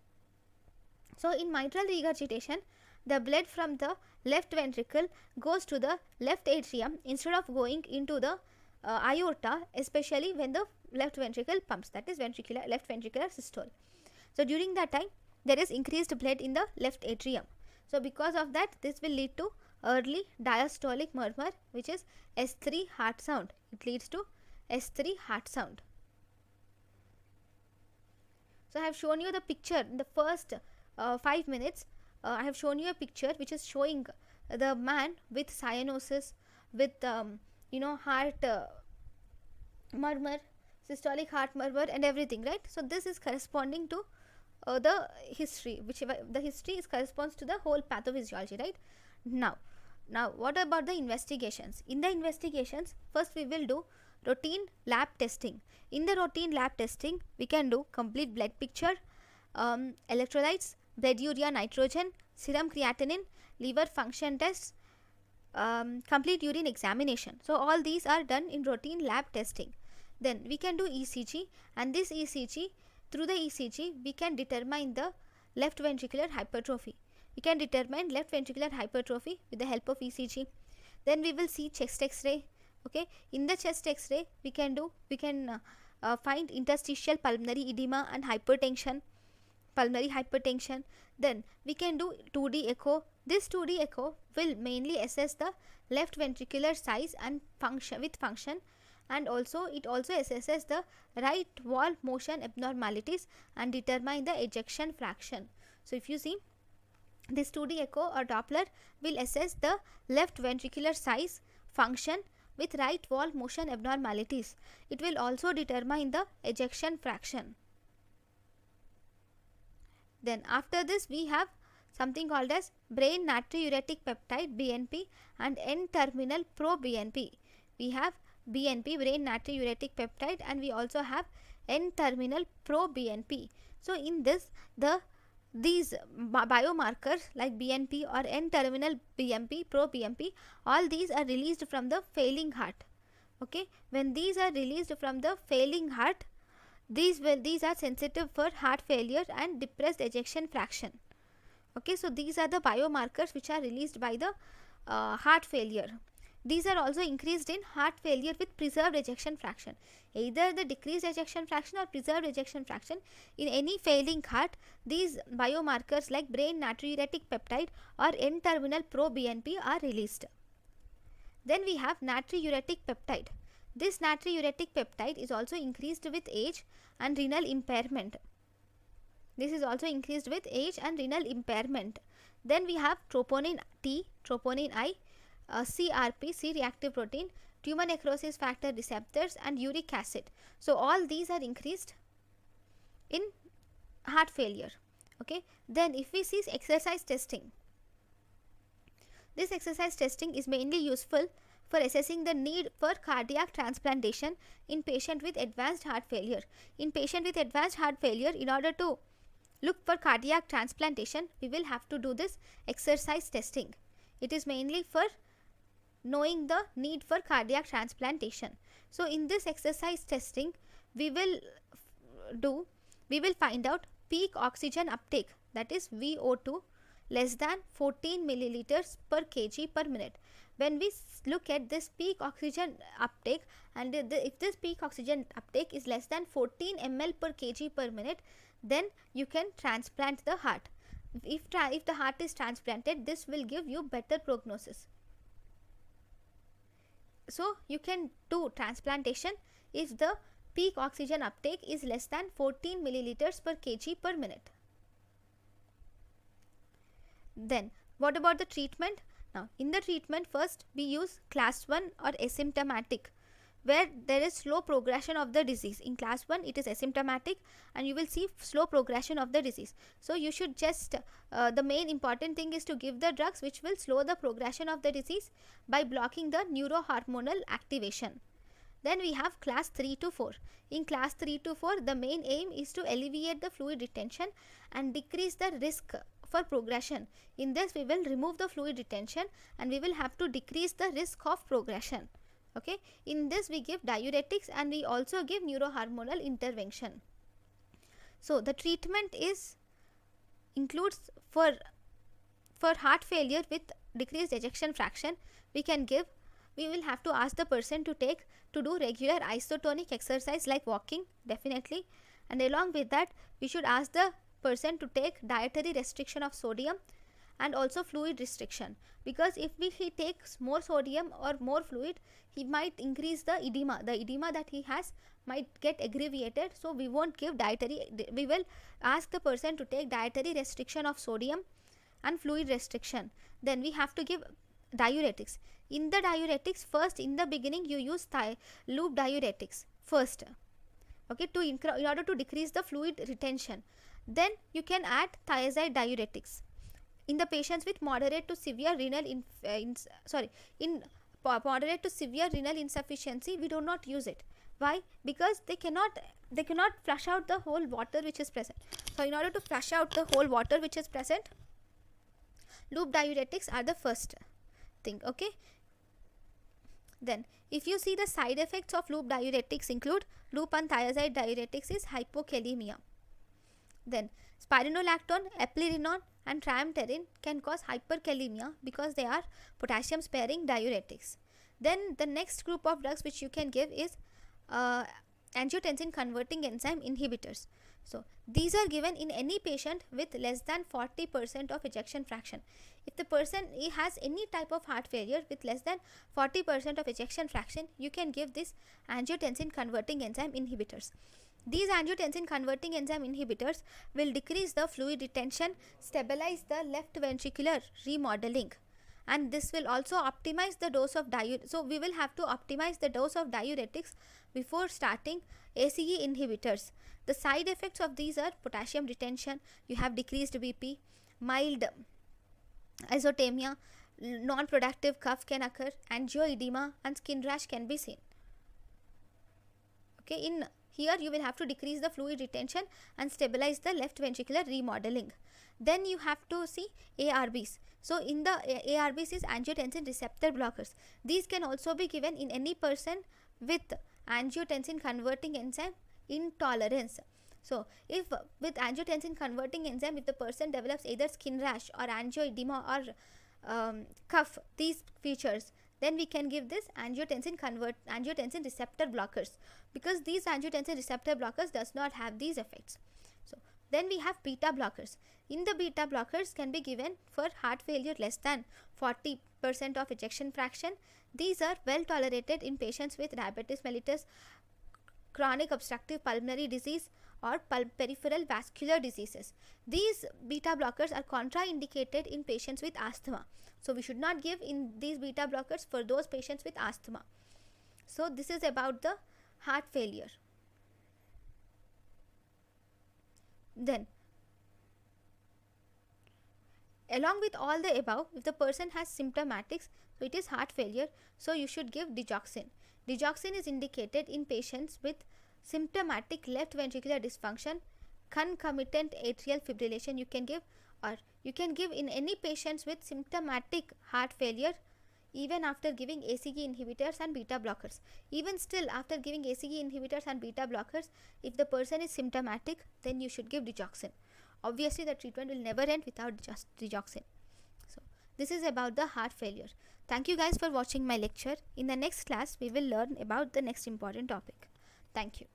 So in mitral regurgitation, the blood from the left ventricle goes to the left atrium instead of going into the aorta, especially when the left ventricle pumps, that is left ventricular systole. So during that time, there is increased blood in the left atrium. So because of that, this will lead to early diastolic murmur, which is S3 heart sound. It leads to S3 heart sound. So I have shown you the picture in the first 5 minutes. I have shown you a picture which is showing the man with cyanosis, with heart murmur, systolic heart murmur and everything, right? So this is corresponding to the history, whichever the history is corresponds to the whole pathophysiology, right? Now what about the investigations? In the investigations, first we will do routine lab testing. In the routine lab testing, we can do complete blood picture, electrolytes, blood urea nitrogen, serum creatinine, liver function tests, complete urine examination. So all these are done in routine lab testing. Then we can do ECG, and this ECG, through the ECG we can determine the left ventricular hypertrophy. We can determine left ventricular hypertrophy with the help of ECG. Then we will see chest X-ray. Okay, in the chest X-ray we can find interstitial pulmonary edema and hypertension, pulmonary hypertension. Then we can do 2D echo. This 2D echo will mainly assess the left ventricular size and function, and also it also assesses the right wall motion abnormalities and determine the ejection fraction. So if you see, this 2D echo or Doppler will assess the left ventricular size, function with right wall motion abnormalities. It will also determine the ejection fraction. Then after this we have something called as brain natriuretic peptide BNP and N-terminal pro-BNP. We have BNP, brain natriuretic peptide, and we also have N-terminal pro-BNP. So in this, these biomarkers like BNP or N-terminal BNP, pro-BNP, all these are released from the failing heart. Okay, when these are released from the failing heart, these are sensitive for heart failure and depressed ejection fraction. Okay, so these are the biomarkers which are released by the heart failure. These are also increased in heart failure with preserved ejection fraction. Either the decreased ejection fraction or preserved ejection fraction. In any failing heart, these biomarkers like brain natriuretic peptide or N-terminal pro-BNP are released. Then we have natriuretic peptide. This natriuretic peptide is also increased with age and renal impairment. This is also increased with age and renal impairment. Then we have troponin T, troponin I, CRP, C-reactive protein, tumor necrosis factor receptors and uric acid. So all these are increased in heart failure. Okay. Then if we see exercise testing, this exercise testing is mainly useful for assessing the need for cardiac transplantation in patient with advanced heart failure. In patient with advanced heart failure, in order to look for cardiac transplantation, we will have to do this exercise testing. It is mainly for knowing the need for cardiac transplantation. So in this exercise testing, we will find out peak oxygen uptake, that is VO2, less than 14 milliliters per kg per minute. When we look at this peak oxygen uptake, and if this peak oxygen uptake is less than 14 ml per kg per minute, then you can transplant the heart. If the heart is transplanted, this will give you better prognosis. So you can do transplantation if the peak oxygen uptake is less than 14 milliliters per kg per minute. Then what about the treatment? Now in the treatment, first we use class 1 or asymptomatic, where there is slow progression of the disease. In class 1 it is asymptomatic and you will see slow progression of the disease. So you should just the main important thing is to give the drugs which will slow the progression of the disease by blocking the neurohormonal activation. Then we have class 3 to 4. In class 3 to 4, the main aim is to alleviate the fluid retention and decrease the risk for progression. In this we will remove the fluid retention and we will have to decrease the risk of progression. Okay, in this we give diuretics and we also give neurohormonal intervention. So the treatment includes for heart failure with decreased ejection fraction, we will have to ask the person to do regular isotonic exercise like walking, definitely, and along with that we should ask the person to take dietary restriction of sodium and also fluid restriction, because if he takes more sodium or more fluid, he might increase the edema that he has might get aggravated. So we won't give we will ask the person to take dietary restriction of sodium and fluid restriction. Then we have to give diuretics. In the diuretics, first in the beginning you use loop diuretics first, okay, in order to decrease the fluid retention. Then you can add thiazide diuretics in the patients with moderate to severe renal moderate to severe renal insufficiency. We do not use it. Why? Because they cannot flush out the whole water which is present. So in order to flush out the whole water which is present, loop diuretics are the first thing. Okay, then if you see the side effects of loop diuretics include loop and thiazide diuretics is hypokalemia. Then spironolactone, eplerenone and triamterene can cause hyperkalemia because they are potassium sparing diuretics. Then the next group of drugs which you can give is angiotensin converting enzyme inhibitors. So these are given in any patient with less than 40% of ejection fraction. If the person has any type of heart failure with less than 40% of ejection fraction, you can give this angiotensin converting enzyme inhibitors. These angiotensin converting enzyme inhibitors will decrease the fluid retention, stabilize the left ventricular remodeling, and this will also optimize the dose of so we will have to optimize the dose of diuretics before starting ACE inhibitors. The side effects of these are potassium retention, you have decreased BP, mild isotemia, non-productive cough can occur, angioedema and skin rash can be seen. Okay, in here you will have to decrease the fluid retention and stabilize the left ventricular remodeling. Then you have to see ARBs. So in the ARBs is angiotensin receptor blockers. These can also be given in any person with angiotensin converting enzyme intolerance. So if with angiotensin converting enzyme, if the person develops either skin rash or angioedema or cough, these features, then we can give this angiotensin receptor blockers, because these angiotensin receptor blockers does not have these effects. So then we have beta blockers. In the beta blockers can be given for heart failure less than 40% of ejection fraction. These are well tolerated in patients with diabetes mellitus, chronic obstructive pulmonary disease or peripheral vascular diseases. These beta blockers are contraindicated in patients with asthma. So we should not give in these beta blockers for those patients with asthma. So this is about the heart failure. Then along with all the above, if the person has symptomatics, so it is heart failure, so you should give digoxin. Digoxin is indicated in patients with symptomatic left ventricular dysfunction, concomitant atrial fibrillation you can give, or you can give in any patients with symptomatic heart failure even after giving ACE inhibitors and beta blockers. Even still after giving ACE inhibitors and beta blockers, if the person is symptomatic, then you should give digoxin. Obviously the treatment will never end without just digoxin. So this is about the heart failure. Thank you guys for watching my lecture. In the next class we will learn about the next important topic. Thank you.